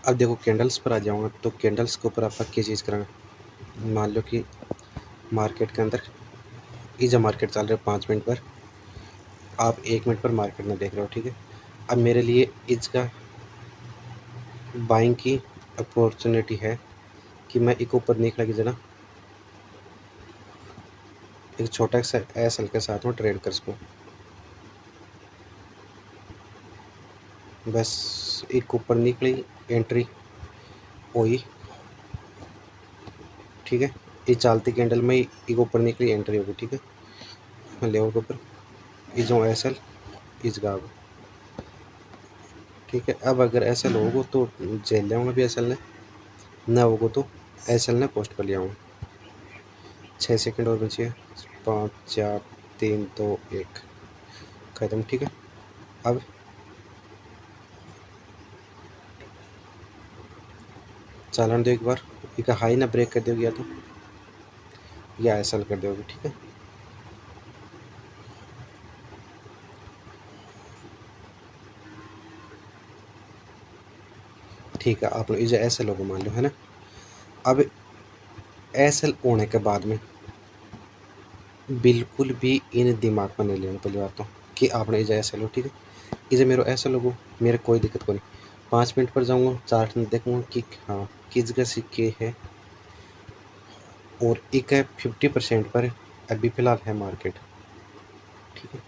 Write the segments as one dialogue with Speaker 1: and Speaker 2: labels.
Speaker 1: अब देखो कैंडल्स पर आ जाऊँगा, तो कैंडल्स के ऊपर आप क्या चीज़ करेंगे। मान लो कि मार्केट के अंदर ये जो मार्केट चल रहा है 5 मिनट पर, आप 1 मिनट पर मार्केट में देख रहे हो, ठीक है। अब मेरे लिए इसका बाइंग की अपॉर्चुनिटी है कि मैं एक ऊपर निकला की जगह एक छोटा सा एस एल के साथ में ट्रेड कर सकूँ। बस एक ऊपर निकली, एंट्री हुई, ठीक है। ये चलती कैंडल में एक ऊपर निकली, एंट्री होगी, ठीक है। लेवल के ऊपर ये जो एस एल इसका, ठीक है। अब अगर एस एल होगा तो झेल जाऊँगा भी एस एल ने, ना होगा तो एस एल ने पोस्ट पर ले आऊँगा। 6 सेकंड और बची है। 5 4 3 2 1 खत्म, ठीक है। अब चालान दो एक बार, एक हाई ना ब्रेक कर दोगे या एस एल कर दोगे, ठीक है। ठीक है, आप लोग इसे एस एल होगा मान लो, है ना। अब एस एल होने के बाद में बिल्कुल भी इन दिमाग में नहीं लेना पहली बात तो कि आपने इसे एस एल हो, ठीक है। इसे मेरे एस एल हो, मेरे कोई दिक्कत को नहीं। 5 मिनट पर जाऊँगा, चार्ट में देखूँगा कि हाँ किस का सिक्के है, और एक है 50% पर अभी फ़िलहाल है मार्केट, ठीक है।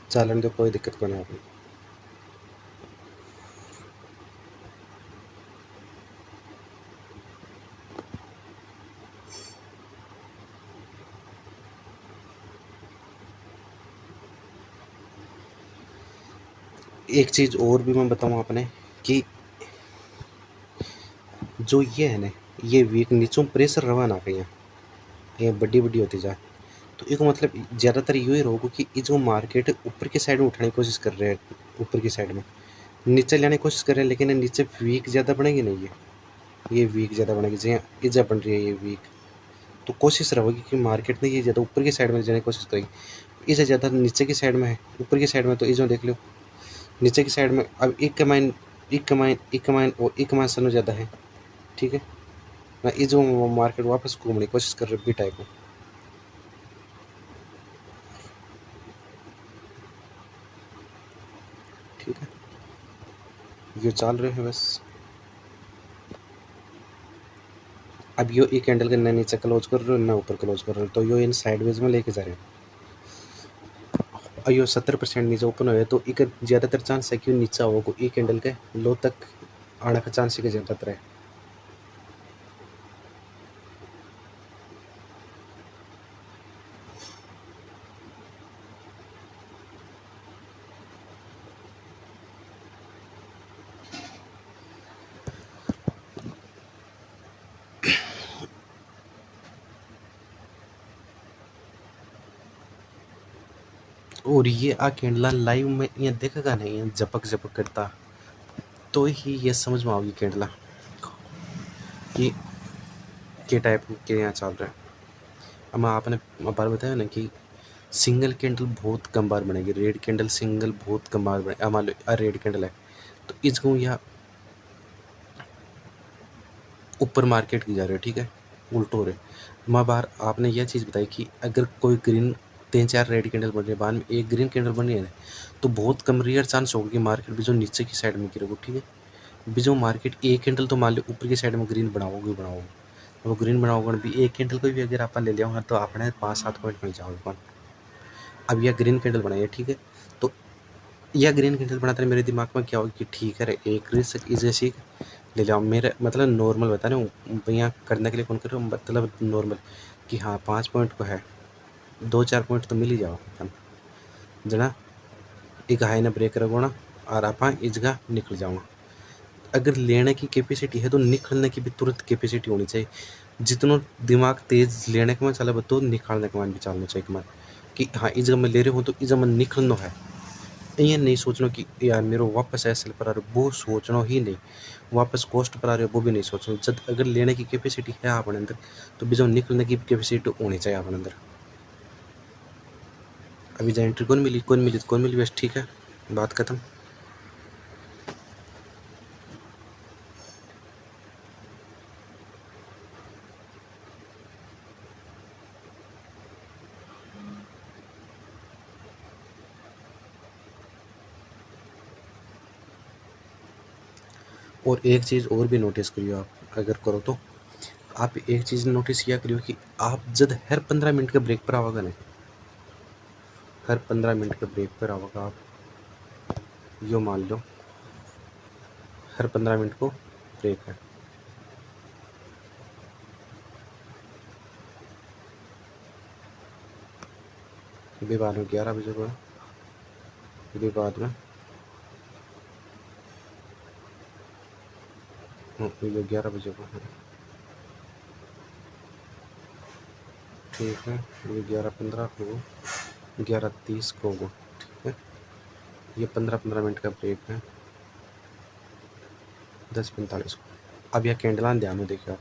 Speaker 1: चालन दो, कोई दिक्कत को नहीं आपने। एक चीज़ और भी मैं बताऊँ आपने कि जो ये है ना, ये वीक नीचों प्रेशर रवाना आ गई, ये बड़ी बड़ी होती जाए, तो एक मतलब ज़्यादातर यही रहोगे कि ये जो मार्केट ऊपर की साइड में उठाने की कोशिश कर रहे हैं, ऊपर की साइड में नीचे लाने की कोशिश कर रहे हैं, लेकिन नीचे वीक ज़्यादा बनेगी नहीं, ये वीक ज़्यादा बनेगी, जहाँ इजा बन रही है ये वीक। तो कोशिश रहेगी कि मार्केट ने ये ज़्यादा ऊपर की साइड में जाने की कोशिश करेगी, इसे ज़्यादा नीचे की साइड में है। ऊपर की साइड में तो इजो देख लो, नीचे की साइड में अब एक कमाइन और एक कमाइन सनो ज़्यादा है, ठीक है ना। ये जो मार्केट वापस घूमने की कोशिश कर रही है बी टाइप में, ठीक है। ये चल रहे हैं बस। अब यो एक कैंडल के ना नीचे क्लोज कर रहे हो ना ऊपर क्लोज कर रहे हो, तो यो इन साइडवेज में लेके जा रहे हैं। और यो 70% नीचे ओपन हो तो एक ज़्यादातर चांस है कि नीचे होगा एक कैंडल के लो तक आने का चांस है ज़्यादातर है। और ये आ कैंडला लाइव में ये देखेगा नहीं, ये झपक झपक करता, तो ही ये समझ में आओगी कैंडला कि के टाइप के यहाँ चल रहा है। अब मैं आपने बार बताया ना कि सिंगल कैंडल बहुत कम बार बनेगी, रेड कैंडल सिंगल बहुत कम बार बने। मान लो रेड कैंडल है तो इसको या ऊपर मार्केट की जा रही है, ठीक है, उल्टो हो रहे। मैं बार आपने यह चीज़ बताई कि अगर कोई ग्रीन 3 4 रेड कैंडल बन रही है, बाद में एक ग्रीन कैंडल बन रही है, तो बहुत कम रेयर चांस होगा कि मार्केट भी जो नीचे की साइड में गिरेगा, ठीक है। भी जो मार्केट एक कैंडल तो मान लो ऊपर की साइड में ग्रीन बनाओगे बनाओगे, वो ग्रीन बनाओगे भी एक कैंडल को भी अगर आप ले लिया होगा तो आपने 5 7 पॉइंट मिल जाओगे। अब यह ग्रीन कैंडल बनाई है, ठीक है। तो यह ग्रीन कैंडल बनाते मेरे दिमाग में क्या होगा कि ठीक है एक रिस्क इसे सीख ले जाओ, मेरे मतलब नॉर्मल बता रहे हूँ भैया, करने के लिए फ़ोन कर रहे हो, मतलब नॉर्मल कि हाँ 5 पॉइंट को है, 2 4 पॉइंट तो मिल ही जाओ जना, एक हाई ने ब्रेक रखो और आप इसका निकल जाऊँगा। अगर लेने की कैपेसिटी है तो निकलने की भी तुरंत कैपेसिटी होनी चाहिए। जितना दिमाग तेज लेने के मन चला तो निकालने के मन भी चलना चाहिए मन कि हाँ इस जगह मैं ले रही हूँ तो इस जगह मैं निकलना है। ये नहीं सोचना कि यार मेरे वापस एस पर आ रहे, वो सोचना ही नहीं। वापस कॉस्ट पर आ रहे वो भी नहीं सोचना। जब अगर लेने की कैपेसिटी है अपने अंदर तो भी जो निकलने की कैपेसिटी होनी चाहिए अपने अंदर। अभी जो एंट्री कौन मिली बस, ठीक है, बात खत्म। और एक चीज़ और भी नोटिस करियो, आप अगर करो तो आप एक चीज़ नोटिस किया करियो कि आप जब हर 15 मिनट के ब्रेक पर आओगे ना, हर 15 मिनट के ब्रेक पर आओगे आप, यो मान लो हर 15 मिनट को ब्रेक है, अभी बाद में 11 बजे को है, अभी बाद में ये 11 बजे को है, ठीक है, ये 11:15 को, 11:30 को होगा, ठीक है, ये 15-15 मिनट का ब्रेक है, 10:45 को। अब यह कैंडल ध्यान में देखिए आप,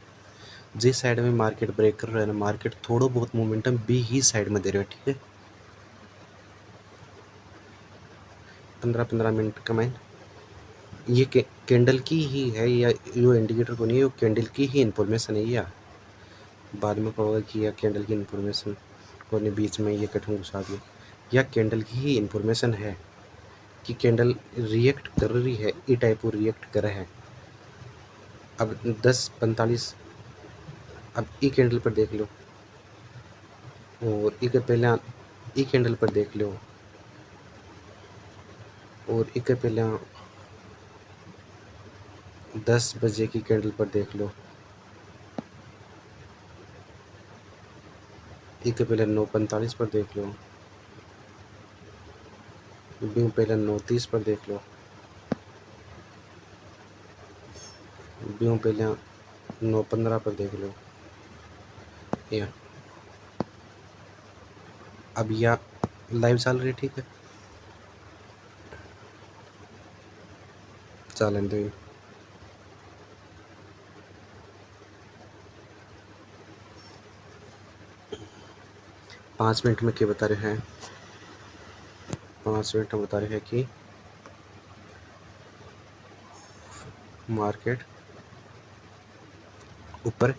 Speaker 1: जिस साइड में मार्केट ब्रेक कर रहा है ना, मार्केट थोड़ा बहुत मोमेंटम बी ही साइड में दे रहा है, ठीक है, 15-15 मिनट का माइन ये कैंडल की ही है, या यो इंडिकेटर को नहीं है, यो कैंडल की ही इंफॉर्मेशन है। या बाद में कहोगे कि यह कैंडल की इंफॉर्मेशन को ने बीच में ये कठिन घुसा दिया, या कैंडल की ही इंफॉर्मेशन है कि कैंडल रिएक्ट कर रही है, ई टाइप वो रिएक्ट कर रहा है। अब 10:45, अब ई कैंडल पर देख लो, और ई के पहले ई कैंडल पर देख लो, और ई के पहले 10 बजे की कैंडल पर देख लो, ई के पहले 9:45 पर देख लो, बी पहले 9:30 पर देख लो, बी पहले 9:15 पर देख लो। या अब यह लाइव चल रही है, ठीक है, चलन दो। 5 मिनट में क्या बता रहे हैं, 5 मिनट में बता रहे हैं कि मार्केट ऊपर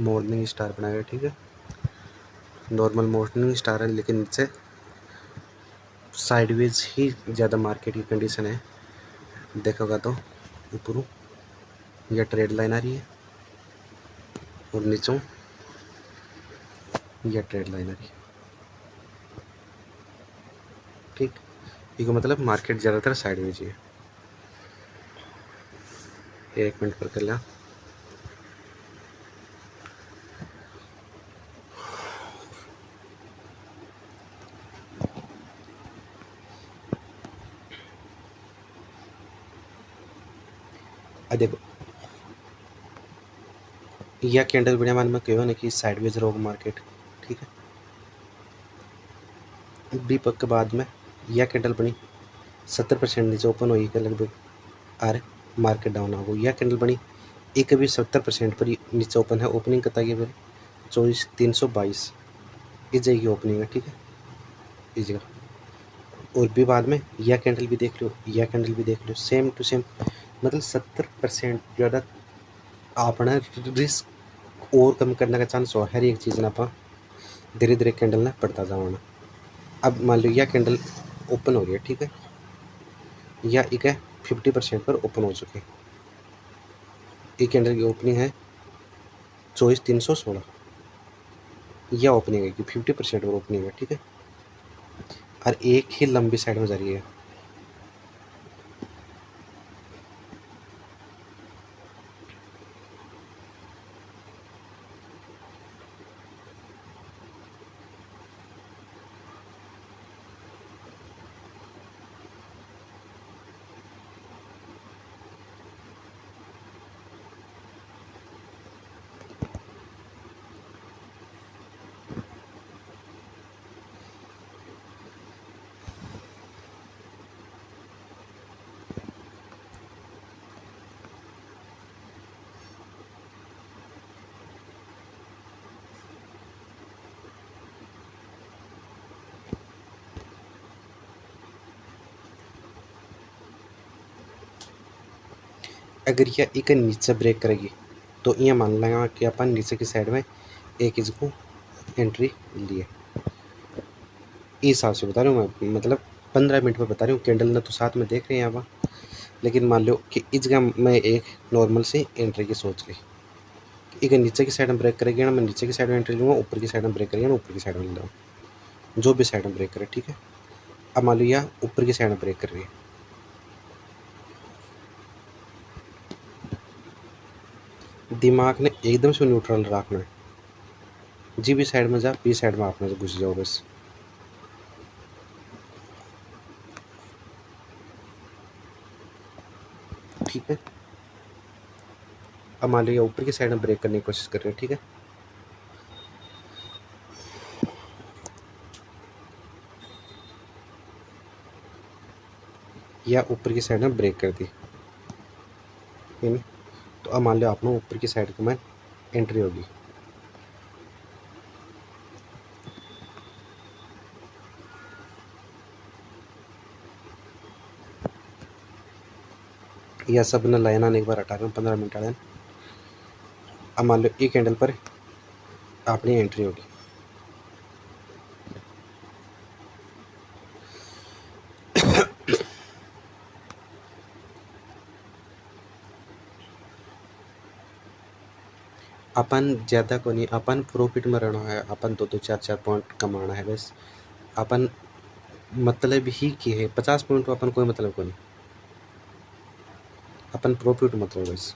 Speaker 1: मॉर्निंग स्टार बनाएगा, ठीक है, नॉर्मल मॉर्निंग स्टार है, लेकिन नीचे साइडवेज ही ज़्यादा मार्केट की कंडीशन है। देखोगा तो ऊपर यह ट्रेड लाइन आ रही है, और नीचों यह ट्रेड लाइन आ रही है, ठीक, इसका मतलब मार्केट ज़्यादातर साइडवेज ही है। 1 मिनट पर कर लिया, देखो यह कैंडल बढ़िया मान में कहो ना कि साइडवेज रोग मार्केट, ठीक है, दीपक के बाद में यह कैंडल बनी 70% नीचे ओपन हुई के लगभग, और मार्केट डाउन हो गई। यह कैंडल बनी एक भी 70% पर नीचे ओपन है, ओपनिंग कता की फिर 24,322 इस जगह की ओपनिंग है, ठीक है, इस जगह। और भी बाद में यह कैंडल भी देख लो, यह कैंडल भी देख लो, सेम टू सेम, मतलब 70% ज़्यादा अपना रिस्क और कम करने का चांस हो, हर एक चीज़ ना आप धीरे धीरे कैंडल ना पड़ता जाओ ना। अब मान लो यह कैंडल ओपन हो रही है, ठीक है, यह एक है 50% पर ओपन हो चुके, ये कैंडल की ओपनिंग है 24,316, यह ओपनिंग है कि 50% पर ओपनिंग है, ठीक है, और एक ही लंबी साइड में जा रही है। अगर यह एक नीचे ब्रेक करेगी तो ये मान लेंगे कि अपन नीचे की साइड में एक इसको एंट्री लिए, इस हिसाब से बता रहा हूँ मैं, मतलब 15 मिनट में बता रही हूँ, कैंडल ना तो साथ में देख रहे हैं यहाँ लेकिन मान लो कि इस जगह मैं एक नॉर्मल से एंट्री की सोच ली, एक नीचे की साइड में ब्रेक करेगी ना, मैं नीचे की साइड में एंट्री लूँगा, ऊपर की साइड में ब्रेक करेगी ना, ऊपर की साइड में लूँगा, जो भी साइड में ब्रेक करे, ठीक है। अब मान लो यह ऊपर की साइड में ब्रेक कर रही है, दिमाग ने एकदम से न्यूट्रल रखना है, जी भी साइड में जा, बी साइड में आपने से घुस जाओ बस। ठीक है, अब मान लो ये ऊपर की साइड में ब्रेक करने की कोशिश कर रहे हैं, ठीक है। या ऊपर की साइड में ब्रेक कर दी, है ना। तो अब मान लो आपने ऊपर की साइड में एंट्री होगी, या सब ने लाइन आने एक बार हटा रहे हूँ 15 मिनट आने। अब मान लो एक कैंडल पर अपनी एंट्री होगी, अपन ज़्यादा को नहीं, अपन प्रॉफिट में रहना है, अपन 2-2 4-4 पॉइंट कमाना है बस। अपन मतलब ही की है 50 पॉइंट को अपन कोई मतलब को नहीं, अपन प्रॉफिट मतलब बस।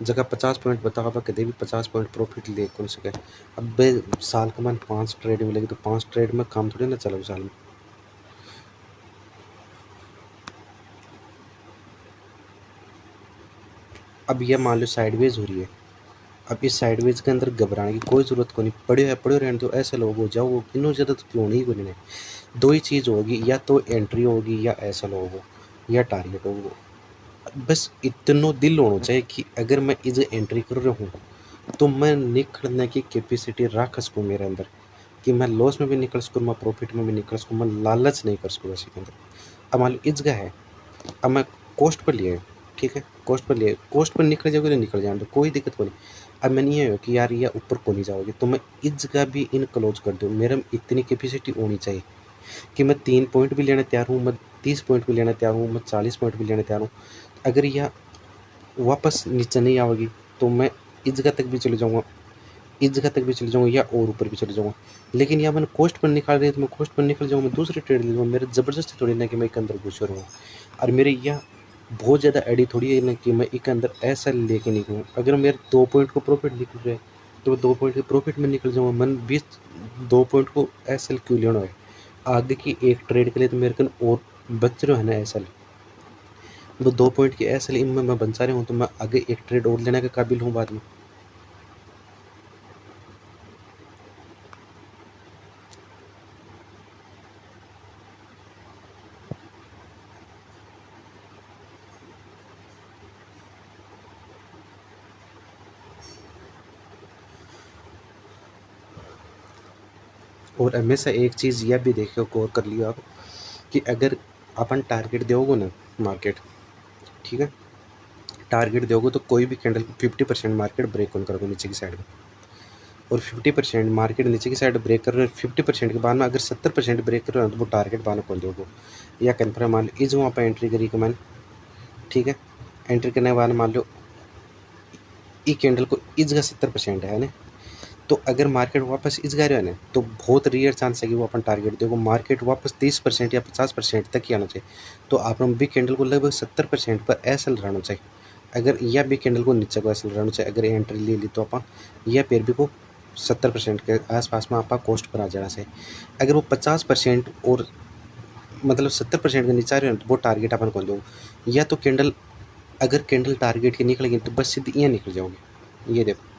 Speaker 1: जगह 50 पॉइंट बताओ, आप कभी भी 50 पॉइंट प्रॉफिट ले कौन सके। अब बे साल का मन 5 ट्रेड मिलेगी तो 5 ट्रेड में काम थोड़ी ना चलो साल में। अब ये मान लो साइडवेज हो रही है, अब इस साइडवेज के अंदर घबराने की कोई ज़रूरत को नहीं, पड़े है पड़े रहने दो, ऐसे लोग हो जाओ, इन्हों ज़्यादा तो क्यों नहीं कोई नहीं। दो ही चीज़ होगी, या तो एंट्री होगी या ऐसा लोग हो या टारगेट होगा, बस इतना दिल होना चाहिए कि अगर मैं इस एंट्री कर रहा हूँ तो मैं निकलने की कैपेसिटी रख सकूँ मेरे अंदर, कि मैं लॉस में भी निकल सकूँ, मैं प्रॉफिट में भी निकल सकूँ, मैं लालच नहीं कर सकूँ इसी के अंदर। अब मान लो इस जगह है, अब मैं कॉस्ट पर लिया है, ठीक है, कॉस्ट पर लिया, कॉस्ट पर निकल जाओगे तो निकल जाए, कोई दिक्कत को नहीं। अब मैंने ये हो कि यार ये ऊपर को नहीं जाओगे तो मैं इस जगह भी इन क्लोज कर दूँ, मेरे में इतनी कैपेसिटी होनी चाहिए कि मैं 3 पॉइंट भी लेने तैयार हूँ, मैं 30 पॉइंट भी लेने तैयार हूँ, मैं 40 पॉइंट भी लेने तैयार हूँ। अगर यह वापस नीचे नहीं आएगी तो मैं इस जगह तक भी चले जाऊँगा, इस जगह तक भी चले जाऊँगा, या और ऊपर भी चले जाऊँगा। लेकिन या मैंने कॉस्ट पर निकाल रही है तो मैं कॉस्ट पर निकल जाऊँगा, मैं दूसरी ट्रेड ले लूँगा, मेरे ज़बरदस्ती थोड़ी ना कि मैं एक अंदर घुस रहूँगा। और मेरी यह बहुत ज़्यादा एडी थोड़ी है ना कि मैं एक अंदर ऐसा लेके निकलूँ। अगर मेरे 2 पॉइंट को प्रॉफिट निकल रहा है तो मैं 2 पॉइंट के प्रॉफिट में निकल जाऊँगा, मन 20 2 पॉइंट को एसएल क्यों लेना है। आगे की एक ट्रेड के लिए तो मेरे कन और बच रहे है ना एसएल, वो 2 पॉइंट की एसएल इनमें मैं बचा रहा हूँ तो मैं आगे एक ट्रेड और लेने के काबिल हूँ बाद में। और हमेशा एक चीज़ यह भी देखो, गौर कर लियो आप, कि अगर अपन टारगेट दोगे ना मार्केट, ठीक है, टारगेट दोगे तो कोई भी कैंडल 50% मार्केट ब्रेक ऑन करोगे नीचे की साइड में, और 50% मार्केट नीचे की साइड ब्रेक कर रहे हो, 50% के बाद में अगर 70% ब्रेक कर रहे हो तो वो टारगेट बानो खोल दोगे, या कन्फर्म मान लो इस वहाँ पर एंट्री करी कमान, ठीक है। एंट्री करने के बाद मान लो ई कैंडल को इस जगह 70% है ना, तो अगर मार्केट वापस इस गया है ना तो बहुत रेयर चांस है कि वो अपन टारगेट देखो मार्केट वापस 30% या 50% तक ही आना चाहिए, तो आप बी कैंडल को लगभग 70% पर ऐसा रहना चाहिए। अगर यह बी कैंडल को नीचे को ऐसा रहना चाहिए, अगर एंट्री ले ली तो आप यह पेयर भी को 70% के आसपास में आप कॉस्ट पर आ जाना चाहिए। अगर वो 50% और मतलब 70% के नीचे आ रहे हो तो वो टारगेट अपन कौन दो, या तो कैंडल अगर कैंडल टारगेट की निकलेगी तो बस सीधी यहाँ निकल जाओगे। ये देखो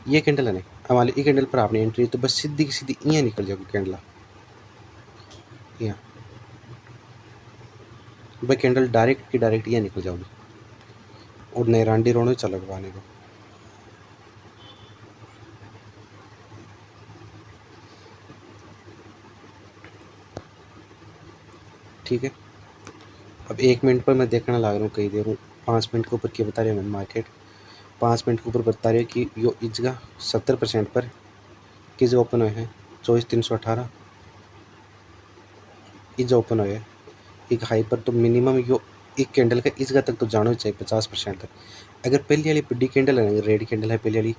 Speaker 1: ये कैंडल है ना, हमारे ई कैंडल पर आपने एंट्री तो बस सीधी की सीधी यहाँ निकल जाओगे कैंडल, यहाँ भाई कैंडल डायरेक्ट की डायरेक्ट यहाँ निकल जाओगे और नैरांडी रोने चलो पाने को। ठीक है, अब 1 मिनट पर मैं देखना लग रहा हूँ कहीं देर हूँ, 5 मिनट के ऊपर क्या बता रहे हैं मार्केट, 5 मिनट के ऊपर बता रहे हैं कि यो इस जगह 70% पर किस ओपन हुए हैं, 24,318 इज ओपन हुए हैं एक हाई पर, तो मिनिमम यो एक कैंडल का इस जगह तक तो जाना चाहिए 50% तक। अगर पहली वाली बड़ी कैंडल है, रेड कैंडल है पहली वाली,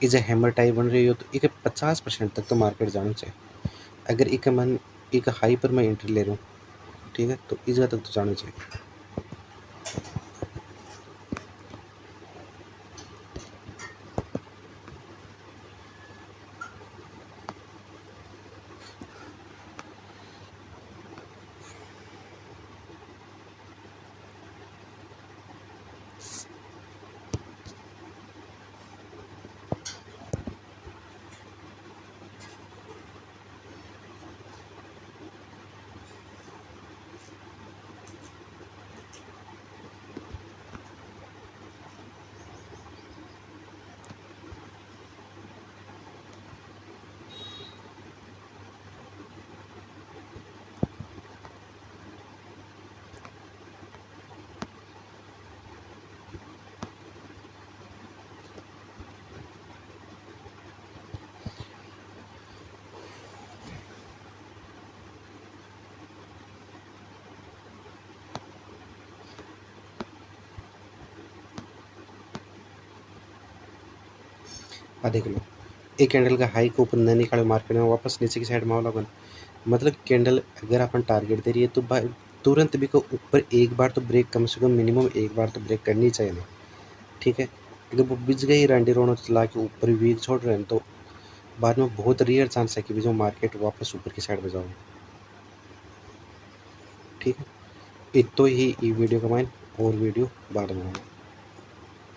Speaker 1: इज ए हैमर टाइप बन रही हो तो एक 50% तक तो मार्केट जाना चाहिए। अगर एक मन एक हाई पर मैं एंट्री ले रहा हूँ, ठीक है, तो इस जगह तक तो जाना चाहिए। देख लो, एक कैंडल का हाई को ऊपर नहीं निकाले, मार्केट में वापस नीचे की साइड मामला बन, मतलब कैंडल अगर अपन टारगेट दे रही है तो तुरंत भी को ऊपर एक बार तो ब्रेक, कम से कम मिनिमम एक बार तो ब्रेक करनी चाहिए नहीं, ठीक है। अगर वो बिज गई रंडी रोनो चला के ऊपर वीक छोड़ रहे हैं तो बाद में बहुत रेयर चांस है कि भी जो मार्केट वापस ऊपर की साइड में जाओ, ठीक है। इतो ही वीडियो कमाएं और वीडियो बाद में